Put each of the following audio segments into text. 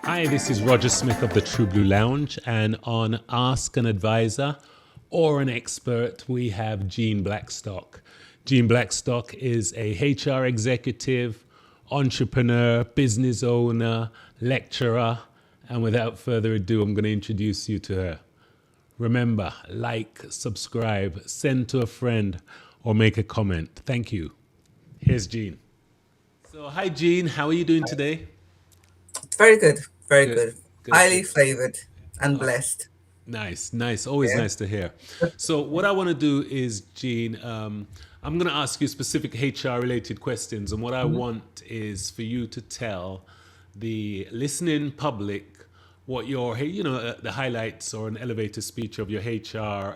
Hi, this is Roger Smith of the True Blue Lounge, and on Ask an Advisor or an Expert, we have Jean Blackstock. Jean Blackstock is a HR executive, entrepreneur, business owner, lecturer, and without further ado, I'm going to introduce you to her. Remember, like, subscribe, send to a friend, or make a comment. Thank you. Here's Jean. So, hi, Jean. How are you doing today? Very good, very Good, good. good, Highly good. favored and blessed. Nice, nice. Always Yeah. nice to hear. So, what I want to do is, Jean, I'm going to ask you specific HR related questions. And what I Mhm. want is for you to tell the listening public what your, the highlights or an elevator speech of your HR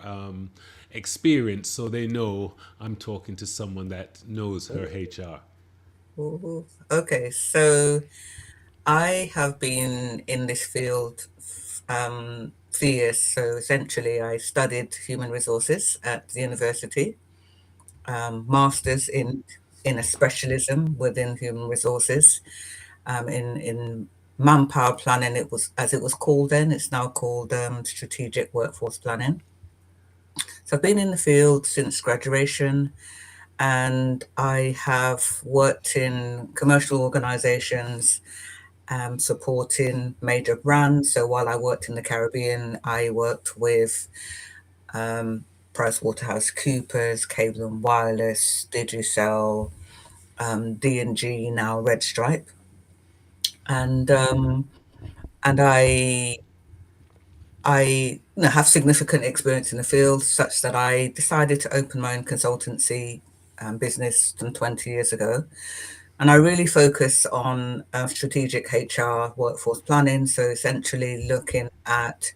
experience so they know I'm talking to someone that knows her HR. Ooh. Okay, so I have been in this field 3 years. So essentially, I studied human resources at the university, masters in a specialism within human resources, in manpower planning. It was as it was called then. It's now called strategic workforce planning. So I've been in the field since graduation, and I have worked in commercial organizations supporting major brands. So while I worked in the Caribbean, I worked with um, PricewaterhouseCoopers, Cable and Wireless, Digicel, D&G, now Red Stripe, and um, and I have significant experience in the field, such that I decided to open my own consultancy business some 20 years ago. And I really focus on strategic HR workforce planning. So essentially looking at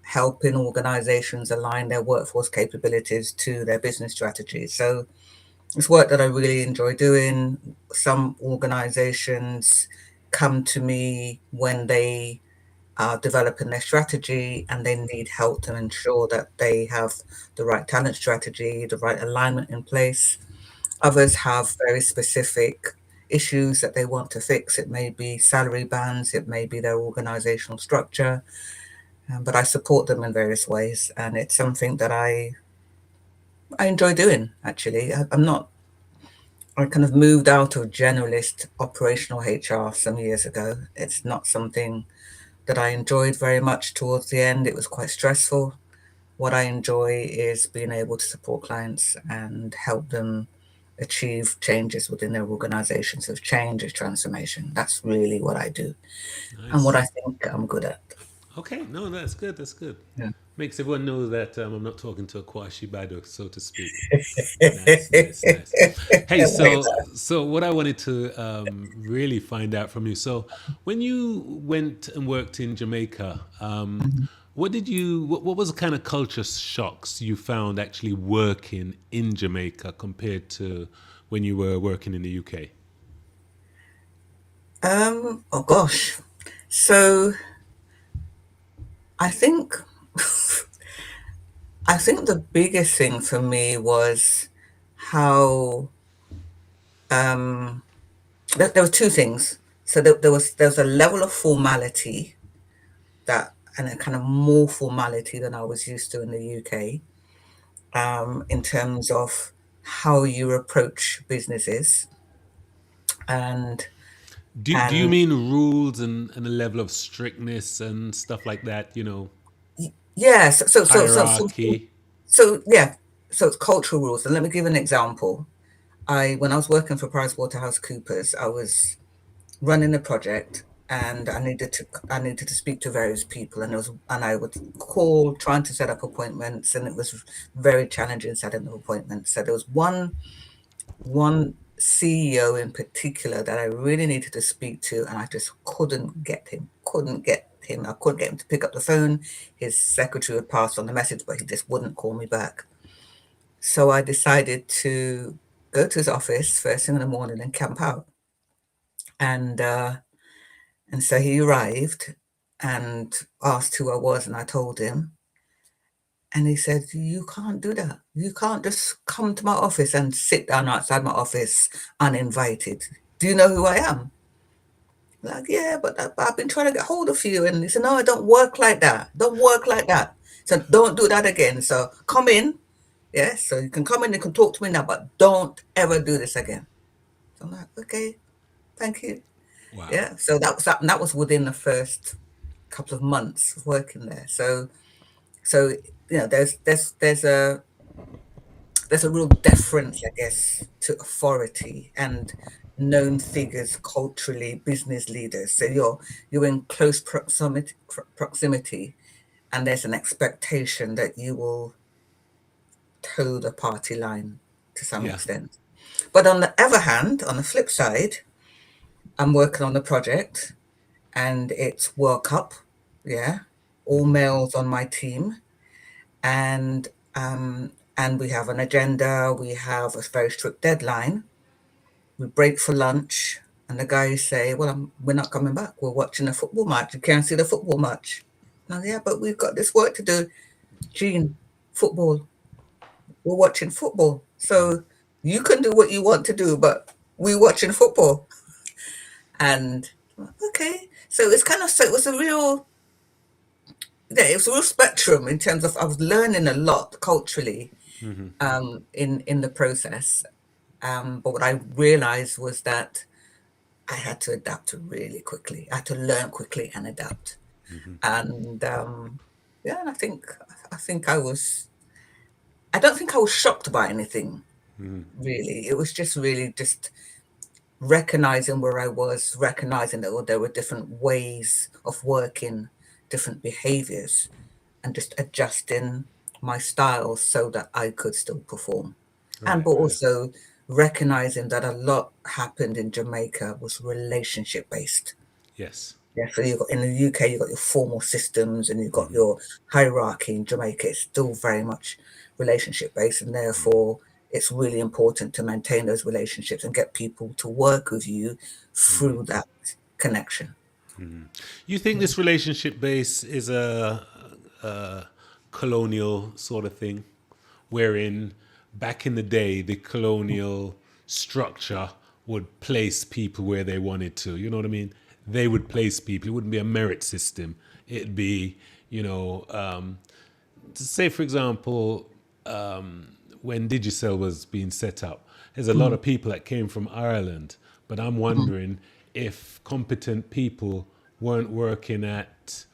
helping organizations align their workforce capabilities to their business strategies. So it's work that I really enjoy doing. Some organizations come to me when they are developing their strategy and they need help to ensure that they have the right talent strategy, the right alignment in place. Others have very specific issues that they want to fix. It may be salary bands, it may be their organizational structure, but I support them in various ways, and it's something that I enjoy doing. Actually, I'm not. I kind of moved out of generalist operational HR some years ago. It's not something that I enjoyed very much towards the end. It was quite stressful. What I enjoy is being able to support clients and help them achieve changes within their organizations. So change is transformation. That's really what I do and what Nice. I think I'm good at. Okay, no, that's good. That's good. Yeah. Makes everyone know that I'm not talking to a Kwashi Bado, so to speak. Nice, nice, nice. Hey, so what I wanted to really find out from you. So, when you went and worked in Jamaica, what was the kind of culture shocks you found actually working in Jamaica compared to when you were working in the UK? Oh gosh. So I think I think the biggest thing for me was how um, there were two things. So there was a level of formality that and a kind of more formality than I was used to in the UK, in terms of how you approach businesses and Do you and mean rules and a level of strictness and stuff like that? yeah, Hierarchy. yeah, so it's cultural rules. And let me give an example. I When I was working for PricewaterhouseCoopers, I was running a project and I needed to speak to various people, and I would call trying to set up appointments, and it was very challenging setting up appointments. So there was one CEO in particular that I really needed to speak to, and I just couldn't get him. Couldn't get him. I couldn't get him to pick up the phone. His secretary had passed on the message, but he just wouldn't call me back. So I decided to go to his office first thing in the morning and camp out. And so he arrived and asked who I was, and I told him. And he said, "You can't do that. You can't just come to my office and sit down outside my office uninvited. Do you know who I am?" Like, yeah, but I've been trying to get hold of you. And he said, no, I don't work like that. Don't work like that. So don't do that again. So come in. Yeah. So you can come in, you can talk to me now, but don't ever do this again. So I'm like, okay, thank you. Wow. Yeah. So that was that. And that was within the first couple of months of working there. So, there's a real deference, I guess, to authority and known figures culturally, business leaders. So you're in close proximity, and there's an expectation that you will toe the party line to some Yeah. extent. But on the other hand, on the flip side, I'm working on a project, and it's World Cup. Yeah, all males on my team, and and we have an agenda. We have a very strict deadline. We break for lunch, and the guys say, "Well, we're not coming back. We're watching a football match. You can't see the football match." Now, yeah, but we've got this work to do. Gene, football. We're watching football, so you can do what you want to do, but we're watching football. And okay, so it's kind of so it was a real yeah, it was a real spectrum in terms of I was learning a lot culturally in the process. But what I realized was that I had to adapt really quickly. I had to learn quickly and adapt. And yeah, and I think I was. I don't think I was shocked by anything really. It was just really just recognizing where I was, recognizing that there were different ways of working, different behaviors, and just adjusting my style so that I could still perform. And Right. but Right. also recognizing that a lot happened in Jamaica was relationship based. Yes. Yeah, so you got in the UK, you got your formal systems and you've got your hierarchy. In Jamaica, it's still very much relationship based, and therefore it's really important to maintain those relationships and get people to work with you through that connection. You think this relationship base is a colonial sort of thing, wherein back in the day the colonial structure would place people where they wanted to. You know what I mean? They would place people. It wouldn't be a merit system. It'd be, say for example, when Digicel was being set up, there's a lot Mm, of people that came from Ireland, but I'm mm, wondering if competent people weren't working at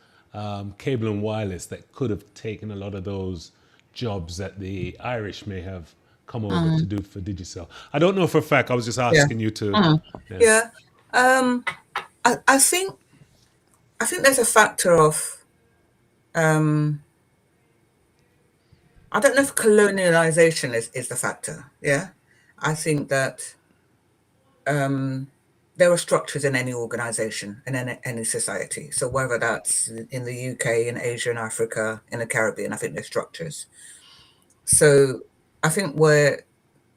cable and wireless that could have taken a lot of those jobs that the Irish may have come over to mm, do for Digicel. I don't know for a fact. I was just yeah. asking you to. Mm, Yeah. yeah. Um, I think there's a factor of um, I don't know if colonialization is the factor. Yeah, I think that there are structures in any organization in any society. So whether that's in the UK, in Asia, in Africa, in the Caribbean, I think there's structures. So I think where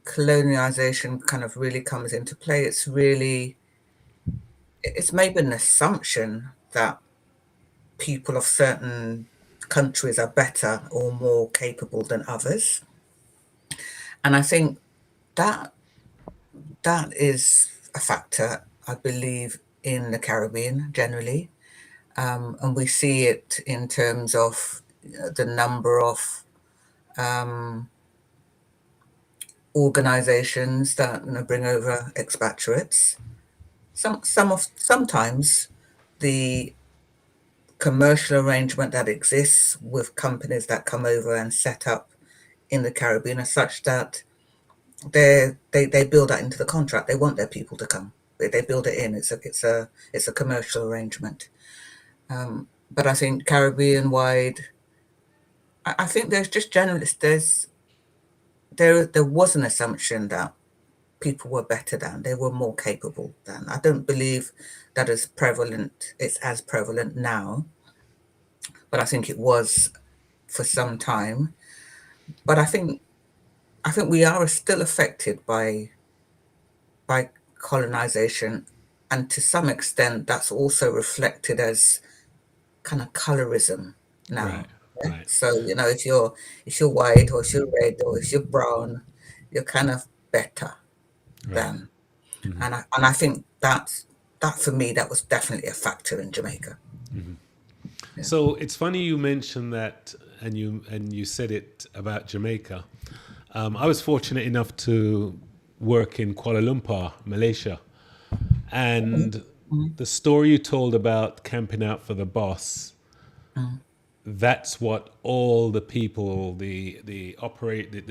colonialization kind of really comes into play, it's maybe an assumption that people of certain countries are better or more capable than others. And I think that that is a factor, I believe, in the Caribbean generally. And we see it in terms of the number of um, organizations that bring over expatriates. Sometimes the commercial arrangement that exists with companies that come over and set up in the Caribbean are such that they build that into the contract. They want their people to come. They build it in. It's a commercial arrangement. But I think Caribbean wide, I think there's just generally there was an assumption that people were better than, they were more capable than. I don't believe that is prevalent. It's as prevalent now, but I think it was for some time. But I think we are still affected by colonization, and to some extent, that's also reflected as kind of colorism Right. now. Yeah? Right. So if you're white or if you're red or if you're brown, you're kind of better Right. than. And I think that for me, that was definitely a factor in Jamaica. Yeah. So it's funny you mentioned that, and you said it about Jamaica. I was fortunate enough to work in Kuala Lumpur, Malaysia, and Mm, the story you told about camping out for the boss, mm, that's what all the people, the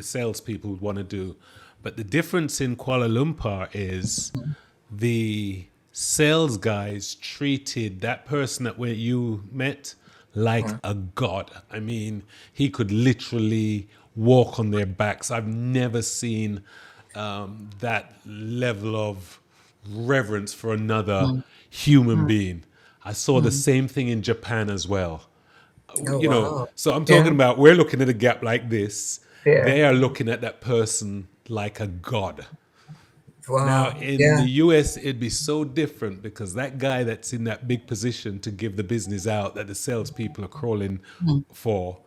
salespeople would want to do. But the difference in Kuala Lumpur is the sales guys treated that person that where you met like mm, a god. I mean, he could literally walk on their backs. I've never seen that level of reverence for another mm, human mm, being. I saw the mm. same thing in Japan as well. Oh You know, wow. so I'm talking Yeah. about we're looking at a gap like this. Yeah. They are looking at that person like a god. Now, Wow. in Yeah. the US, it'd be so different because that guy that's in that big position to give the business out that the salespeople are crawling Mm, for,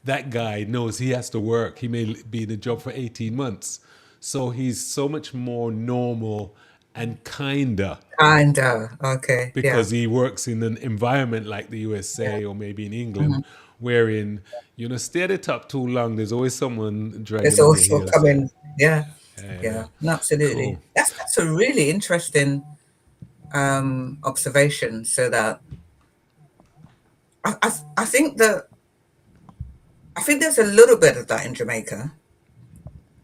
that guy knows he has to work. He may be in a job for 18 months. So he's so much more normal and kinder kinda. Okay. Yeah. because he works in an environment like the Yeah. USA or maybe in England, Mhm. wherein, stay at the top too long, there's always someone There's dragging on your also heels. Yeah. coming. Yeah. Yeah. Yeah. No, absolutely. Cool. That's a really interesting observation. So that I think that I think there's a little bit of that in Jamaica.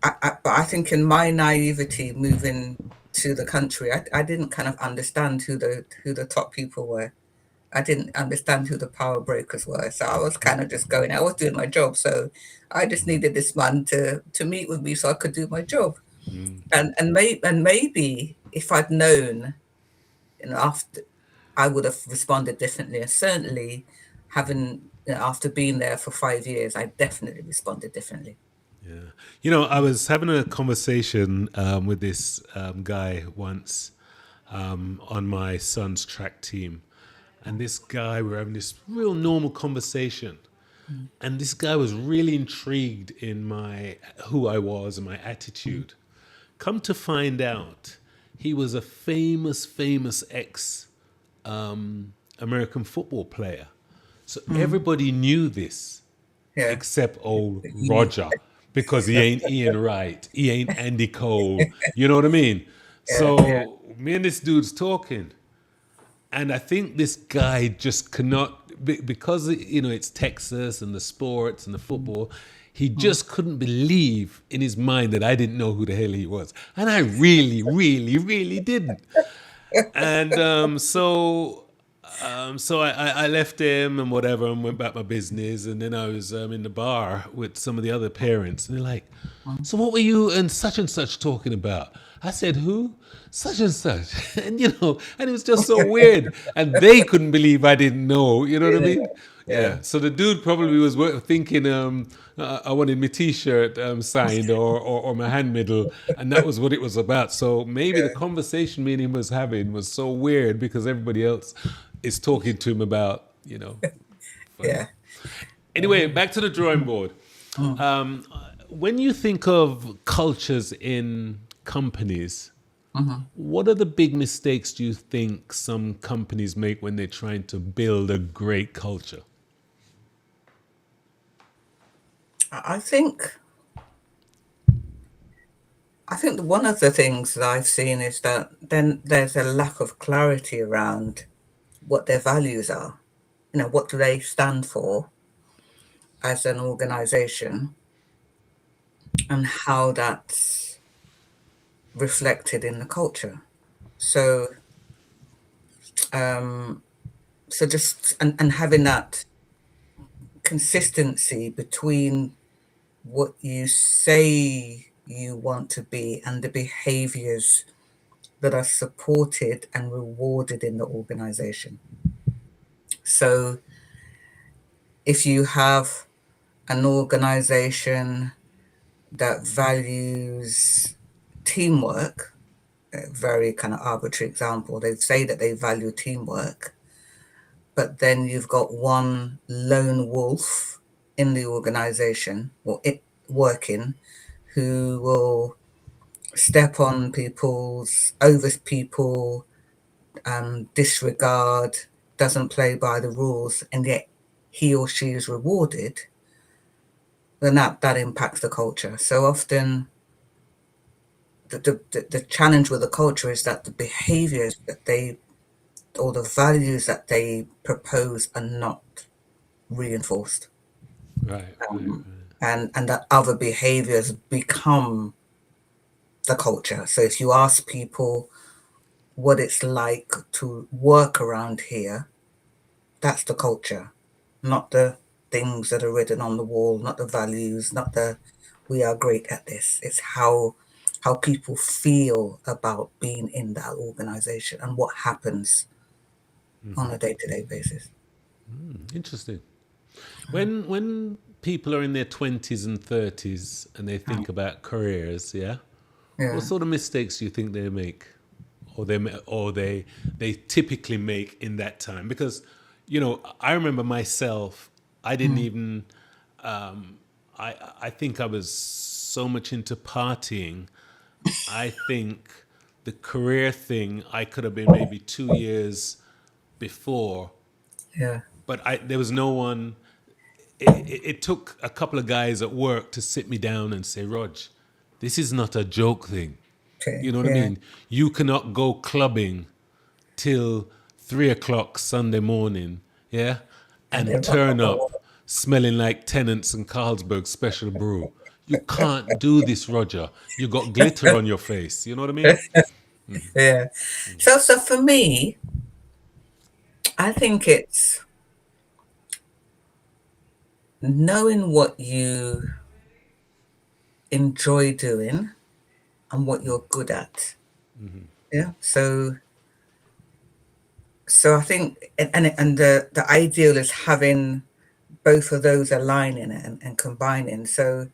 But I think in my naivety moving to the country, I didn't kind of understand who the top people were. I didn't understand who the power brokers were. So I was kind of just going. I was doing my job, so I just needed this man to meet with me so I could do my job. And maybe if I'd known, after, I would have responded differently. And certainly, having after being there for 5 years, I definitely responded differently. Yeah. I was having a conversation with this guy once on my son's track team. And this guy, we were having this real normal conversation. Mm, And this guy was really intrigued in who I was and my mm, attitude. Come to find out, he was a famous ex American football player. So mm. everybody knew this Yeah. except old He knew. Roger because he ain't Ian Wright, he ain't Andy Cole. You know what I mean? Yeah. Yeah. So me and this dude's talking, and I think this guy just cannot because it's Texas and the sports and the football. He Mm. just couldn't believe in his mind that I didn't know who the hell he was, and I really didn't. And so I left him and whatever and went back my business. And then I was in the bar with some of the other parents. And they're like, Mm. so what were you and such talking about? I said, who? Such and such. And it was just so weird. And they couldn't believe I didn't know. You know what I Yeah. mean? Yeah. Yeah. So the dude probably was thinking I wanted my T-shirt signed or my hand medal, and that was what it was about. So maybe the Yeah. conversation me and him was having was so weird because everybody else is talking to him about, funny. Yeah. Anyway, back to the drawing board. Mm. When you think of cultures in companies, Mhm. what are the big mistakes do you think some companies make when they're trying to build a great culture? I think one of the things that I've seen is that then there's a lack of clarity around what their values are. What do they stand for as an organization and how that's reflected in the culture. So, um, so just and having that consistency between what you say you want to be and the behaviors that are supported and rewarded in the organization. So if you have an organization that values teamwork, a very kind of arbitrary example, they say that they value teamwork, but then you've got one lone wolf in the organization or it working who will step on over people, disregard, doesn't play by the rules, and yet he or she is rewarded, then that impacts the culture. So often, the challenge with the culture is that the behaviors that they or the values that they propose are not reinforced, Right, right, and that other behaviors become the culture. So if you ask people what it's like to work around here, that's the culture, not the things that are written on the wall, not the values, not the we are great at this. It's how people feel about being in that organization and what happens on a day-to-day basis. interesting. When people are in their 20s and 30s and they think about careers, yeah, what Yeah. sort of mistakes do you think they make, or they typically make in that time? Because I remember myself. I didn't Mm. even. I think I was so much into partying. I think the career thing I could have been maybe 2 years before, Yeah. but there was no one. It took a couple of guys at work to sit me down and say, Rog, this is not a joke thing. Okay. You know what I Yeah. mean? You cannot go clubbing till 3 o'clock Sunday morning, yeah, And and then rock turn and roll. up smelling like Tennant's and Carlsberg Special Brew. You can't do this, Roger. You got glitter on your face. You know what I mean? Yeah. So for me, I think it's knowing what you enjoy doing and what you're good at. Yeah. So I think, and the ideal is having both of those aligning and combining. So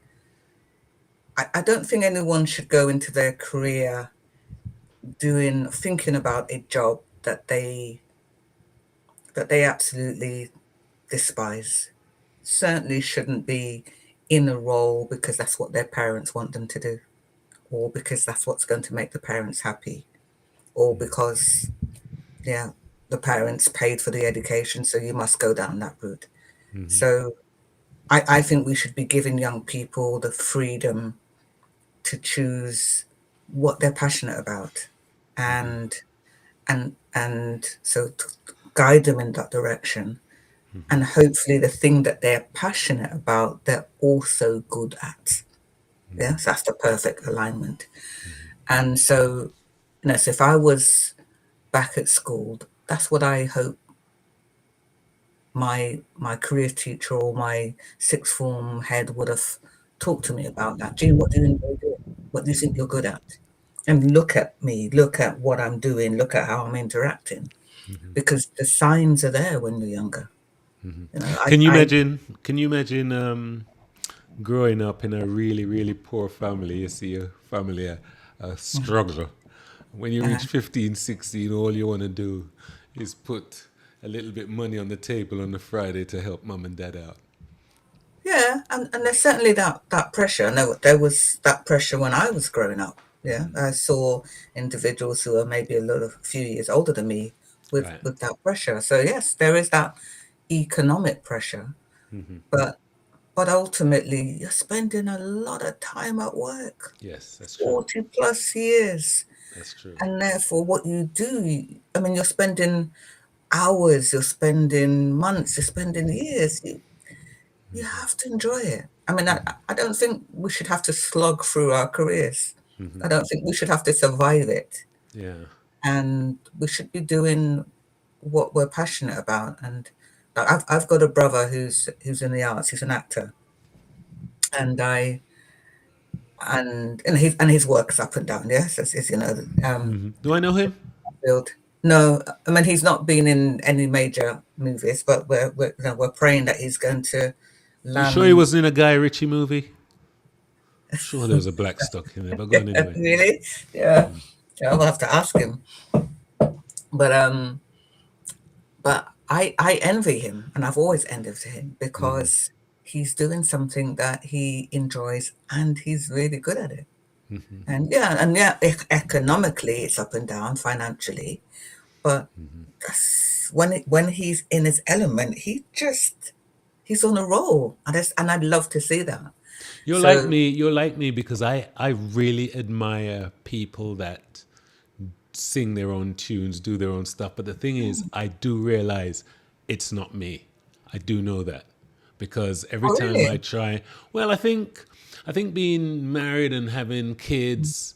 I don't think anyone should go into their career thinking about a job that they absolutely despise. Certainly shouldn't be in a role because that's what their parents want them to do, or because that's what's going to make the parents happy, or because, yeah, the parents paid for the education, so you must go down that route. So I think we should be giving young people the freedom to choose what they're passionate about, and so to guide them in that direction. And hopefully the thing that they're passionate about, they're also good at. Yeah, so that's the perfect alignment. And so, so if I was back at school, that's what I hope my career teacher or my sixth form head would have talked to me about that. Jean, what do you enjoy doing? What do you think you're good at? And look at me, look at what I'm doing, look at how I'm interacting. Because the signs are there when you're younger. You know, I, Can you I imagine? Can you imagine growing up in a really, really poor family? You see your family struggle. When you uh, reach 15, 16, all you want to do is put a little bit money on the table on a Friday to help mum and dad out. yeah, and there's certainly that pressure. And there was that pressure when I was growing up. Yeah, I saw individuals who are maybe a few years older than me with Right. with that pressure. So yes, there is that economic pressure, but ultimately you're spending a lot of time at work, Yes, that's true. 40 plus years, That's true. and therefore what you do, I mean, you're spending hours, you're spending months, you're spending years. You have to enjoy it. I mean, I don't think we should have to slog through our careers. I don't think we should have to survive it. Yeah. And we should be doing what we're passionate about. And I've got a brother who's in the arts. He's an actor, and his work's up and down. Yes, it's Do I know him? field. No, I mean he's not been in any major movies, but we're praying that he's going to You sure he land. wasn't in a Guy Ritchie movie? I'm sure there was a Blackstock in there, but go on anyway. Really? Yeah. Yeah, I'll have to ask him. But I envy him, and I've always envied him because he's doing something that he enjoys and he's really good at it. And yeah, economically it's up and down financially, but when he's in his element, he's on a roll, and I'd love to see that. You're like So me. You're like me because I really admire people that sing their own tunes, do their own stuff. But the thing is, I do realize it's not me. I do know that because every oh time I really? try, well, I think being married and having kids,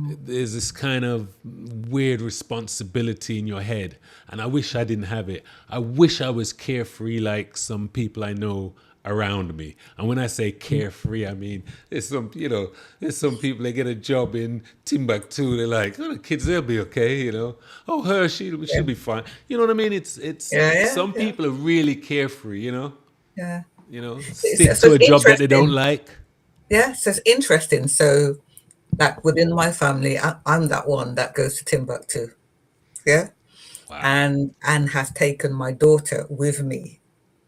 there's this kind of weird responsibility in your head, and I wish I didn't have it. I wish I was carefree like some people I know around me. And when I say carefree, I mean there's some people they get a job in Timbuktu. They're like, oh, the kids they'll be okay, Oh, her she'll Yeah, be fine. You know what I mean? It's yeah, yeah, some yeah, people are really carefree. yeah. Stick So to it's a job that they don't interesting. like. Yeah, so it's interesting. So, like within my family, I'm that one that goes to Timbuktu. Yeah, Wow. and has taken my daughter with me.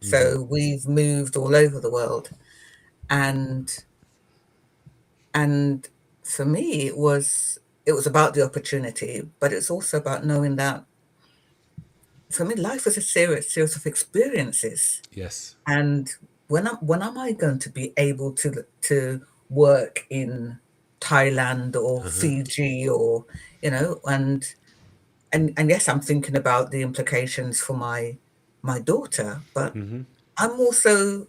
So we've moved all over the world, and and for me, it was about the opportunity, but it's also about knowing that for me, life is a series of experiences. Yes. And when am I going to be able to work in Thailand or Fiji or and yes, I'm thinking about the implications for my daughter, but I'm also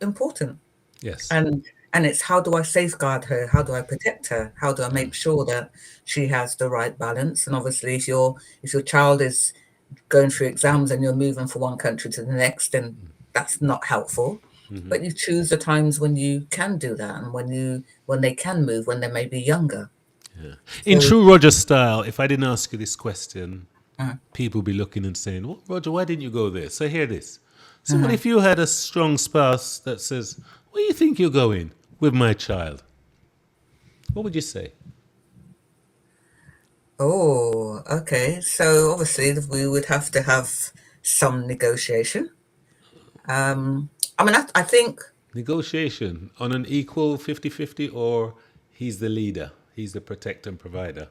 important. Yes. And it's how do I safeguard her? How do I protect her? How do I Yeah. make sure that she has the right balance? And obviously, if your child is going through exams and you're moving from one country to the next, then that's not helpful. But you choose the times when you can do that and when they can move when they may be younger. In So true Roger style, if I didn't ask you this question, uh, people be looking and saying, "Well, Roger, why didn't you go there?" So hear this. So what uh, if you had a strong spouse that says, "Where do you think you're going with my child?" What would you say? oh, okay. So obviously we would have to have some negotiation. I mean, I think Negotiation on an equal 50-50, or he's the leader, he's the protector and provider.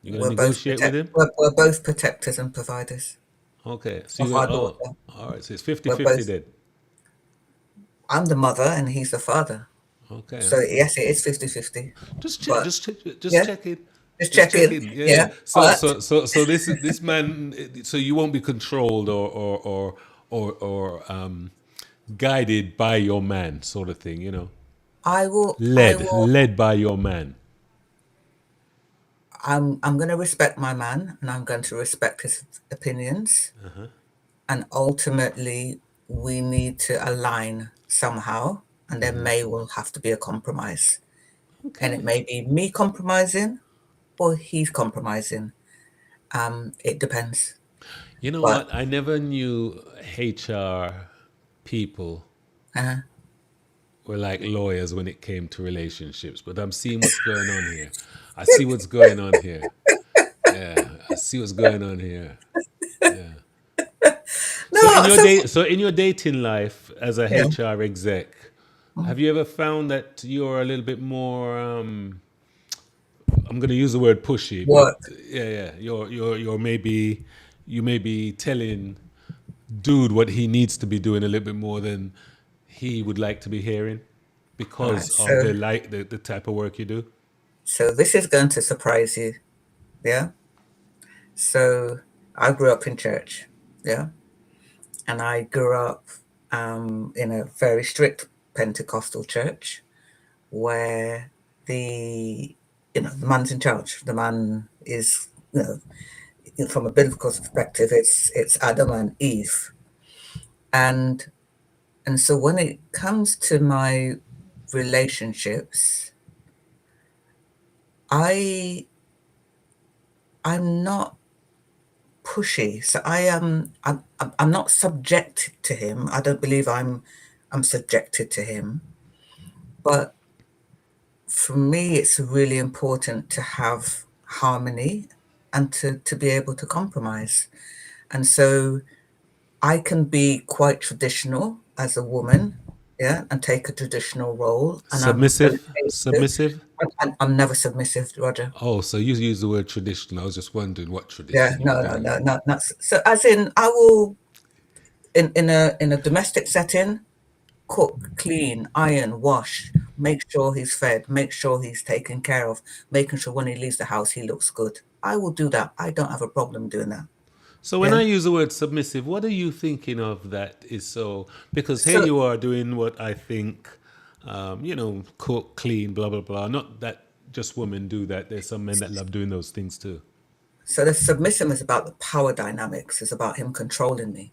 You're going to negotiate with him? we're both protectors and providers Okay. So of you're going our to, oh, daughter. all right. So it's 50 We're 50 both. then. I'm the mother and he's the father. Okay. So Okay. yes, it is 50-50. But Just yeah, check it. just Just check check in. in. Yeah, yeah. Yeah. But So this man. So you won't be controlled or guided by your man, sort of thing. I Led will led by your man. I'm going to respect my man and I'm going to respect his opinions, and ultimately we need to align somehow, and there may well have to be a compromise. And it Okay. may be me compromising or he's compromising. It depends. You know But what? I never knew HR people uh, were like lawyers when it came to relationships, but I'm seeing what's going on here. I see what's going on here. Yeah, I see what's going on here. Yeah. no, So in your dating life as a yeah. HR exec, have you ever found that you're a little bit more? I'm going to use the word pushy, but Work. yeah, yeah, you're maybe you may be telling dude what he needs to be doing a little bit more than he would like to be hearing All right. because of the type of work you do. So this is going to surprise you. Yeah. So I grew up in church. Yeah. And I grew up in a very strict Pentecostal church where the man's in charge. The man is, from a biblical perspective, it's Adam and Eve, and so when it comes to my relationships, I I'm not pushy. So I'm not subjected to him. I don't believe I'm subjected to him. But for me, it's really important to have harmony and to be able to compromise. And so I can be quite traditional as a woman, yeah, and take a traditional role. And I'm Submissive? okay to. Submissive? I'm never submissive, Roger. Oh, so you use the word traditional. I was just wondering what Yeah, tradition you were no, no, doing. no, no, not so. As in, I will in a domestic setting, cook, clean, iron, wash, make sure he's fed, make sure he's taken care of, making sure when he leaves the house he looks good. I will do that. I don't have a problem doing that. So when Yeah. I use the word submissive, what are you thinking of that is so? Because here So, you are doing what I think, cook, clean, blah blah blah. Not that just women do that. There's some men that love doing those things too. so the submission is about the power dynamics. It's about him controlling me,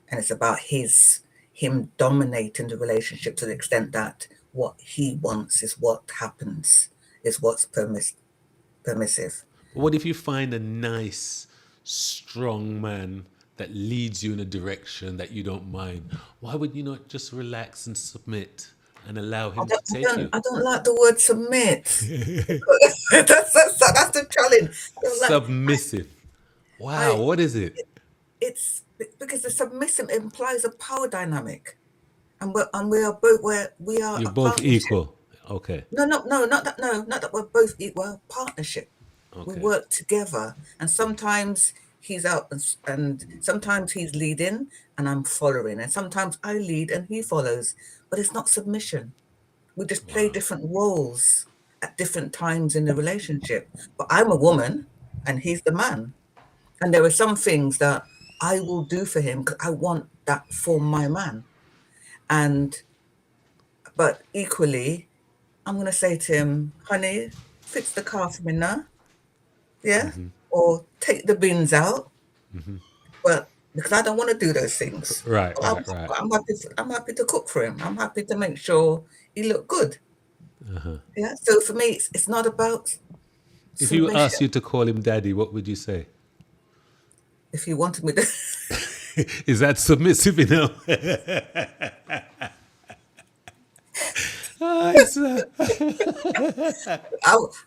and it's about him dominating the relationship to the extent that what he wants is what happens, is what's permissive. But what if you find a nice, strong man that leads you in a direction that you don't mind? Why would you not just relax and submit and allow I him to don't, I take don't, you? I don't like the word submit. That's the challenge. I don't like. Submissive. Wow, I. what is it? It's because the submissive implies a power dynamic, and we are both where we are You're a both partnership. equal. Okay. No, no, no, not that. No, not that we're both equal. We're a partnership. We Okay. work together, and sometimes he's out, and sometimes he's leading, and I'm following, and sometimes I lead and he follows. But it's not submission. We just play Wow. different roles at different times in the relationship. But I'm a woman, and he's the man. And there are some things that I will do for him because I want that for my man. And but equally, I'm gonna say to him, honey, fix the car for me now, yeah, or take the bins out. But because I don't want to do those things, Right, but right, right. I'm happy to cook for him. I'm happy to make sure he look good. Yeah. So for me, it's not about If you asked submission. you to call him daddy, what would you say? If you wanted me to, Is that submissive enough? Ah,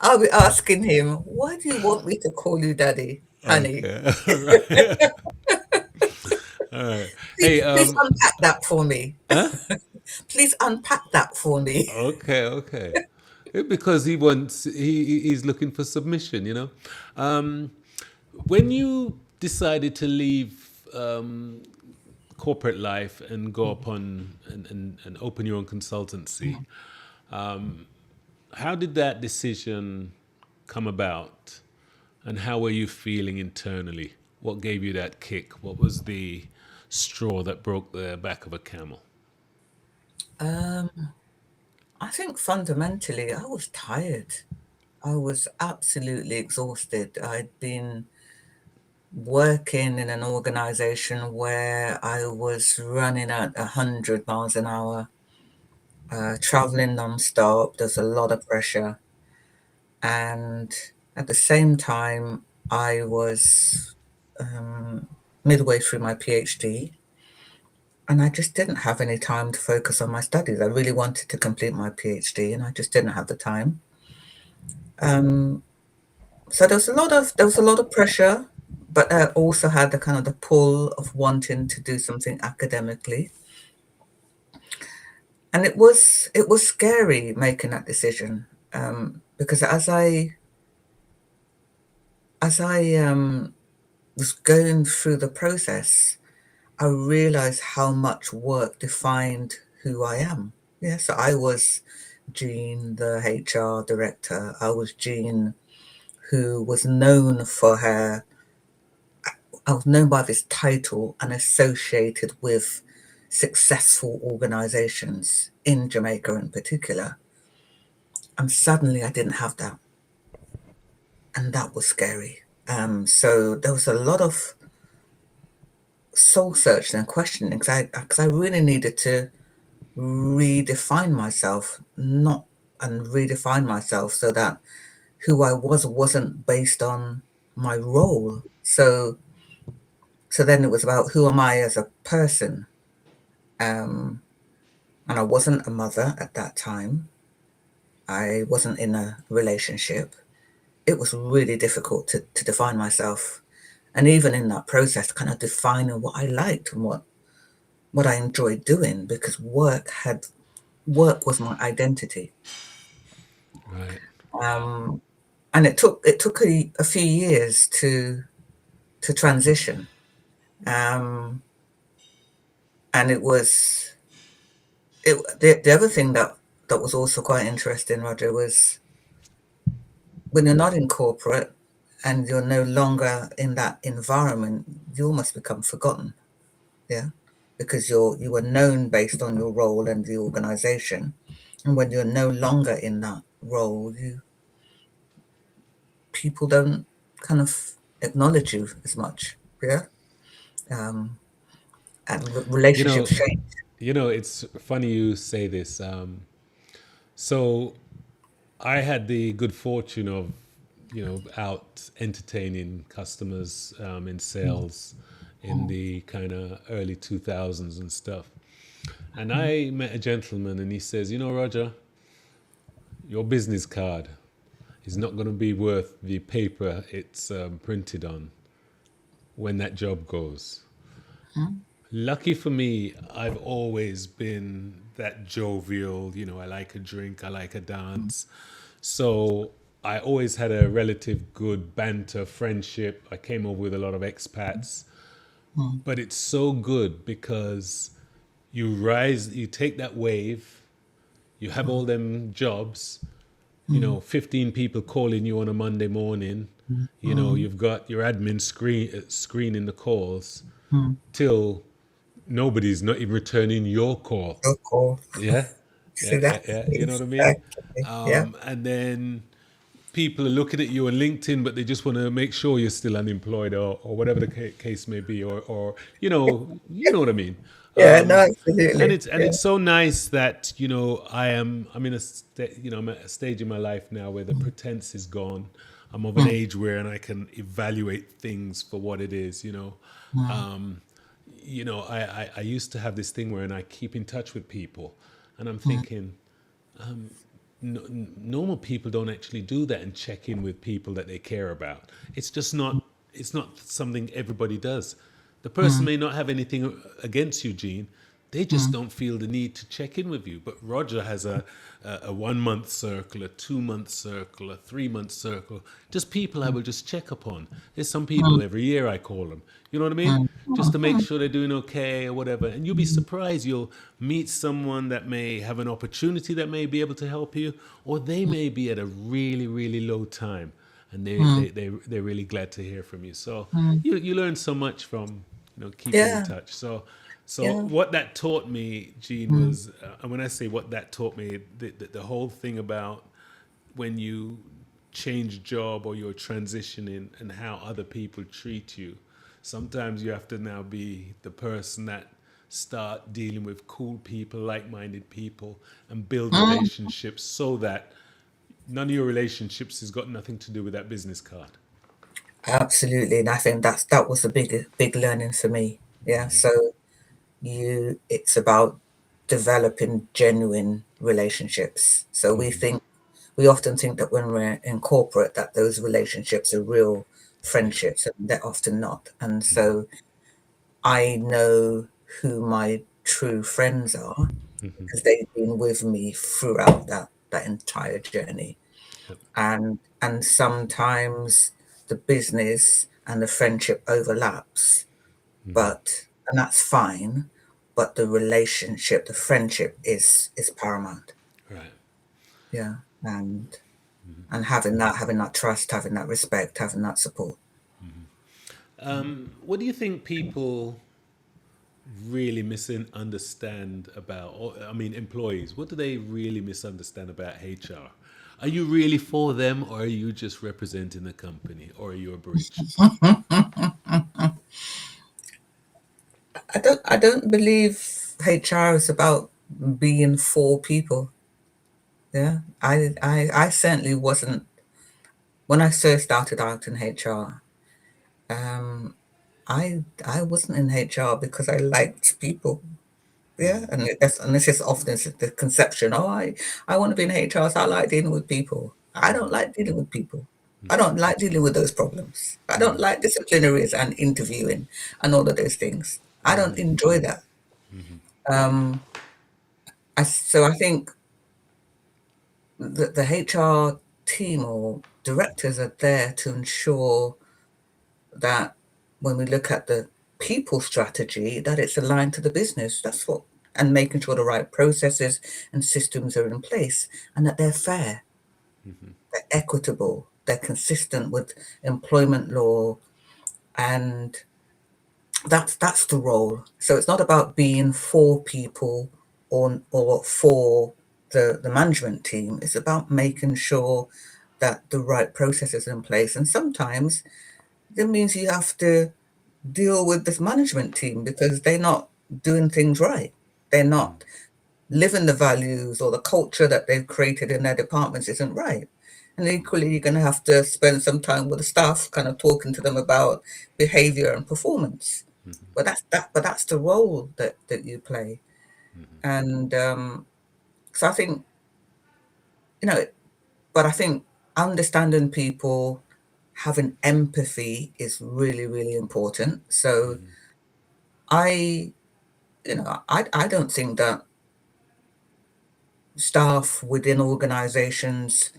I'll be asking him, why do you want me to call you daddy, honey? okay. All right. All right. Hey, Please unpack that for me. huh? Please unpack that for me. Okay, okay. Because he's looking for submission, you know. Um, when you decided to leave corporate life and go upon and open your own consultancy, how did that decision come about, and how were you feeling internally? What gave you that kick? What was the straw that broke the back of a camel? Um, I think fundamentally, I was tired. I was absolutely exhausted. I'd been working in an organization where I was running at 100 miles an hour, traveling nonstop. There's a lot of pressure. And at the same time, I was um, midway through my PhD, and I just didn't have any time to focus on my studies. I really wanted to complete my PhD, and I just didn't have the time. Um, so there was a lot of pressure, but I also had the kind of the pull of wanting to do something academically, and it was scary making that decision, because as I was going through the process, I realized how much work defined who I am. Yeah, so I was Jean, the HR director. I was Jean, who was known for her. I was known by this title and associated with successful organizations in Jamaica in particular. And suddenly I didn't have that. And that was scary. So there was a lot of soul searching and questioning because I really needed to redefine myself, not and redefine myself so that who I was wasn't based on my role. So then it was about who am I as a person. Um, and I wasn't a mother at that time. I wasn't in a relationship. It was really difficult to define myself. And even in that process, kind of defining what I liked and what I enjoyed doing, because work was my identity. Right. And it took a few years to transition. Um, and the other thing that was also quite interesting, Roger, was when you're not in corporate and you're no longer in that environment, you almost become forgotten. Yeah. Because you were known based on your role and the organization. And when you're no longer in that role, people don't kind of acknowledge you as much. Yeah. Um, and You relationships know, change. it's funny you say this. So I had the good fortune of, out entertaining customers in sales in the kind of early 2000s and stuff. And I met a gentleman and he says, Roger, your business card is not going to be worth the paper it's printed on when that job goes. Lucky for me, I've always been that jovial, I like a drink, I like a dance. So I always had a relative good banter, friendship. I came over with a lot of expats. But it's so good because you take that wave, you have all them jobs, 15 people calling you on a Monday morning, you've got your admin screening the calls till nobody's not even returning your call. Of course. Yeah, See yeah, yeah, that? yeah. You know what I mean? Exactly. Yeah. And then people are looking at you on LinkedIn, but they just want to make sure you're still unemployed or whatever the case may be, or you know what I mean. Yeah. No, And absolutely. it's so nice that I'm in I'm at a stage in my life now where the pretense is gone. I'm of an age where and I can evaluate things for what it is. Um, I used to have this thing where and I keep in touch with people, and I'm thinking normal people don't actually do that and check in with people that they care about. It's not something everybody does. The person may not have anything against you, Gene. They just don't feel the need to check in with you. But Roger has a 1 month circle, a 2 month circle, a 3 month circle. Just people I will just check upon. There's some people every year I call them. You know what I mean? Just to make sure they're doing okay or whatever. And you'll be surprised. You'll meet someone that may have an opportunity that may be able to help you, or they may be at a really, really low time. And they're really glad to hear from you. So you learn so much from keeping in Yeah. touch. So Yeah. what that taught me, Gene, was and when I say what that taught me, the whole thing about when you change job or you're transitioning and how other people treat you. Sometimes you have to now be the person that start dealing with cool people, like-minded people, and build relationships so that none of your relationships has got nothing to do with that business card. Absolutely. And I think that was a big learning for me. Yeah. So it's about developing genuine relationships. So we often think that when we're in corporate that those relationships are real friendships, and they're often not. And so I know who my true friends are because they've been with me throughout that entire journey. Yep. And sometimes the business and the friendship overlaps, and that's fine, but the relationship, the friendship is paramount. Right. Yeah. And having that trust, having that respect, having that support. What do you think people really misunderstand about, or, I mean, employees? What do they really misunderstand about HR? Are you really for them, or are you just representing the company, or are you a bridge? I don't believe HR is about being for people. Yeah. I certainly wasn't when I first started out in HR. um I wasn't in HR because I liked people. Yeah, and this is often the conception. Oh, I want to be in HR, so I like dealing with people. I don't like dealing with people. I don't like dealing with those problems. I don't like disciplinaries and interviewing and all of those things. I don't enjoy that. So I think that the HR team or directors are there to ensure that when we look at the people strategy, that it's aligned to the business. That's what, and making sure the right processes and systems are in place and that they're fair, they're equitable, they're consistent with employment law, and that's the role. So it's not about being for people or for the management team. It's about making sure that the right process is in place. And sometimes that means you have to deal with this management team because they're not doing things right. They're not living the values, or the culture that they've created in their departments isn't right. And equally, you're going to have to spend some time with the staff, kind of talking to them about behavior and performance. But that's the role that you play. And so I think, you know, but I think understanding people, having empathy is really, really important. So I, I don't think that staff within organizations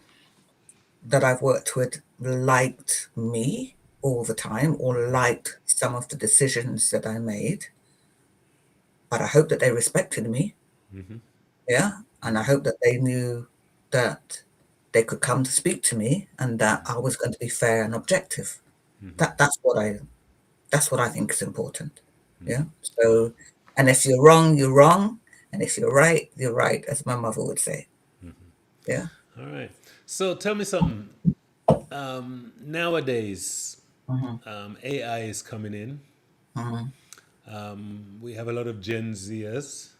that I've worked with liked me all the time or liked some of the decisions that I made, but I hope that they respected me. Yeah. And I hope that they knew that they could come to speak to me and that I was going to be fair and objective. That's what I think is important. Yeah. So, and if you're wrong, you're wrong. And if you're right, as my mother would say. Yeah. All right. So tell me something. Nowadays, Mhm, AI is coming in. mhm, We have a lot of Gen Zers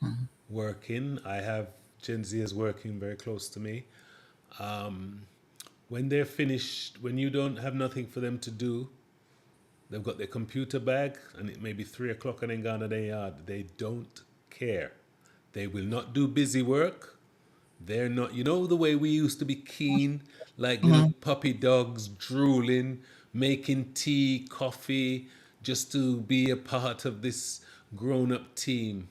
mhm, working. I have Gen Zers working very close to me. When they're finished, when you don't have nothing for them to do, they've got their computer bag and it may be 3 o'clock and then gone to their yard. They don't care. They will not do busy work. They're not, you know, the way we used to be keen, like little mhm, puppy dogs drooling, making tea, coffee, just to be a part of this grown up team.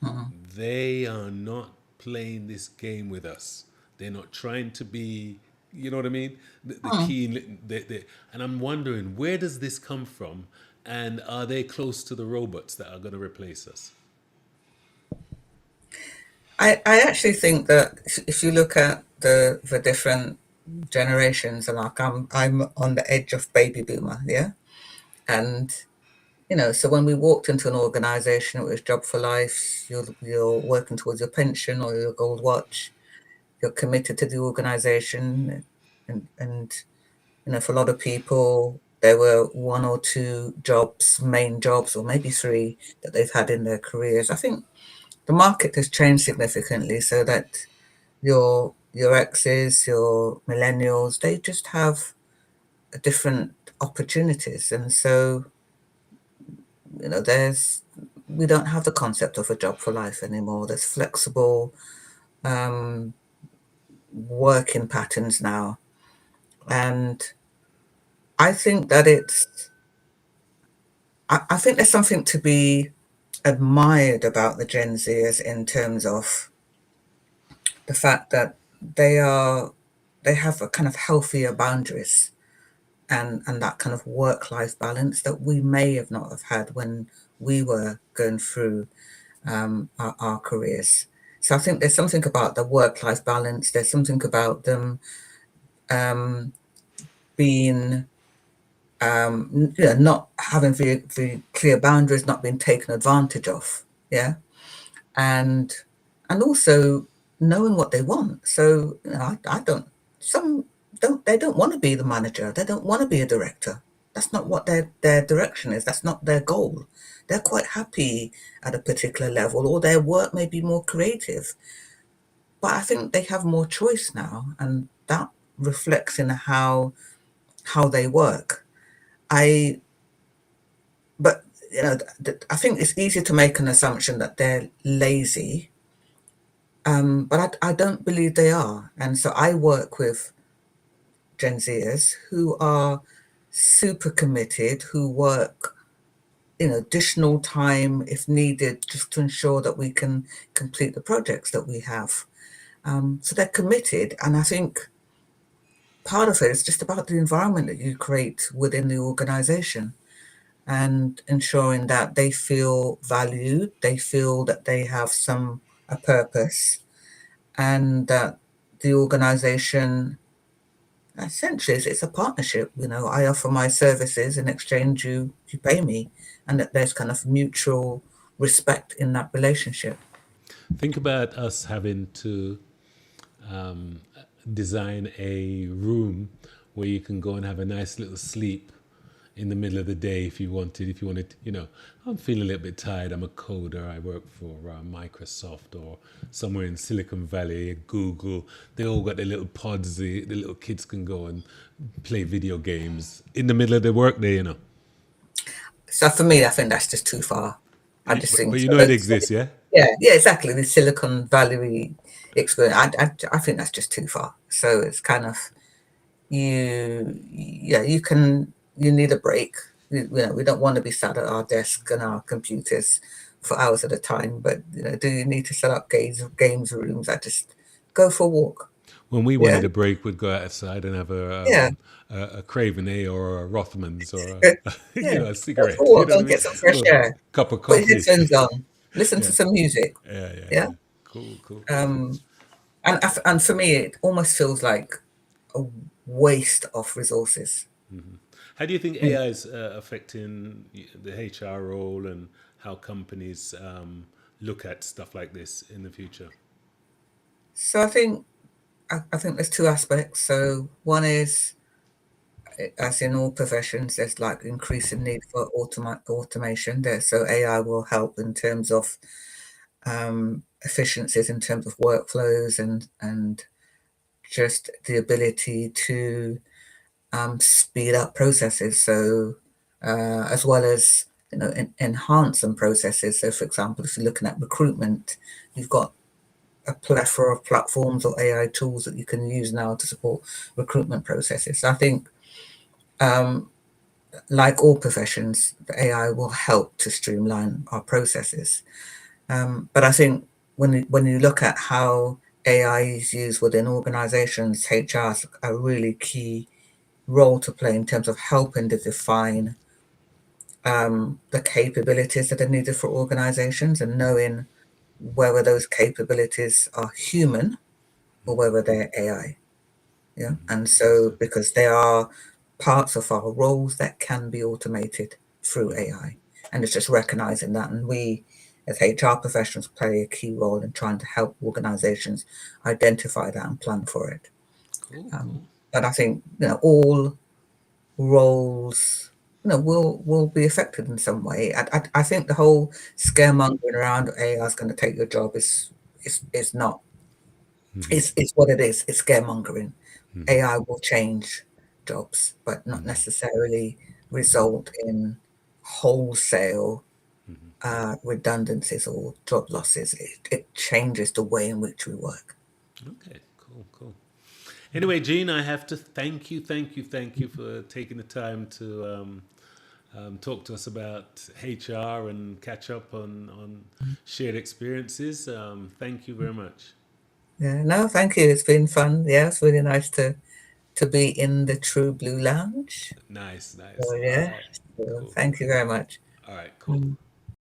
mhm, They are not playing this game with us. They're not trying to be, you know what I mean? The mhm. keen, and I'm wondering, where does this come from? And are they close to the robots that are going to replace us? I actually think that if you look at the different generations, and like I'm on the edge of baby boomer, yeah, and so when we walked into an organization, it was job for life. You're working towards your pension or your gold watch. You're committed to the organization, and for a lot of people, there were one or two jobs, main jobs, or maybe three that they've had in their careers. I think the market has changed significantly so that your exes, your millennials, they just have different opportunities. And so, there's we don't have the concept of a job for life anymore. There's flexible working patterns now. And I think that I think there's something to be admired about the Gen Zers in terms of the fact that they have a kind of healthier boundaries and that kind of work-life balance that we may have not have had when we were going through our careers. So I think there's something about the work-life balance. There's something about them being, not having very, very clear boundaries, not being taken advantage of. Yeah, and also knowing what they want. So I don't. Some don't. They don't want to be the manager. They don't want to be a director. That's not what their direction is. That's not their goal. They're quite happy at a particular level, or their work may be more creative. But I think they have more choice now, and that reflects in how they work. I but I think it's easier to make an assumption that they're lazy, but I don't believe they are. And so I work with Gen Zers who are super committed, who work additional time if needed, just to ensure that we can complete the projects that we have. So they're committed, and I think part of it is just about the environment that you create within the organization and ensuring that they feel valued, they feel that they have a purpose, and that the organization essentially it's a partnership. I offer my services, in exchange you pay me, and that there's kind of mutual respect in that relationship. Think about us having to um, design a room where you can go and have a nice little sleep in the middle of the day if you wanted. If you wanted, I'm feeling a little bit tired. I'm a coder. I work for Microsoft or somewhere in Silicon Valley, Google. They all got their little pods. The little kids can go and play video games in the middle of their workday. So for me, I think that's just too far. I just But think you know it exists, yeah? yeah, exactly. The Silicon Valley experience, I think that's just too far. So it's kind of you need a break. We don't want to be sat at our desk and our computers for hours at a time. But do you need to set up games rooms? I just go for a walk. When we Yeah, wanted a break, we'd go outside and have yeah, a Craven A or a Rothmans or yeah. a Go for cigarette. a You walk. know Go what I and mean? get some fresh Or a air. cup of Put your coffee. headphones on. Listen to Yeah, some music. yeah. Yeah. Cool, cool. And for me, it almost feels like a waste of resources. How do you think AI is affecting the HR role and how companies look at stuff like this in the future? So I think there's two aspects. So one is, as in all professions, there's like increasing need for automation there. So AI will help in terms of efficiencies, in terms of workflows, and just the ability to speed up processes. So as well as enhance some processes. So for example, if you're looking at recruitment, you've got a plethora of platforms or AI tools that you can use now to support recruitment processes. So I think, like all professions, the AI will help to streamline our processes. But I think when you look at how AI is used within organizations, HR has a really key role to play in terms of helping to define the capabilities that are needed for organizations, and knowing whether those capabilities are human or whether they're AI. Yeah. And so, Understood. because there are parts of our roles that can be automated through AI, and it's just recognizing that. And we, as HR professionals, play a key role in trying to help organizations identify that and plan for it. Cool, Um, cool. but I think, all roles, will be affected in some way. I think the whole scaremongering around AI is going to take your job is not. It's what it is. It's scaremongering. AI will change jobs, but not necessarily result in wholesale redundancies or job losses. It changes the way in which we work. Okay, cool, cool. Anyway, Gene, I have to thank you for taking the time to talk to us about HR and catch up on shared experiences. Thank you very much. Yeah, no, thank you. It's been fun. Yeah, it's really nice to be in the True Blue Lounge. Nice, nice. So All yeah, right, so cool. thank you very much. All right, cool.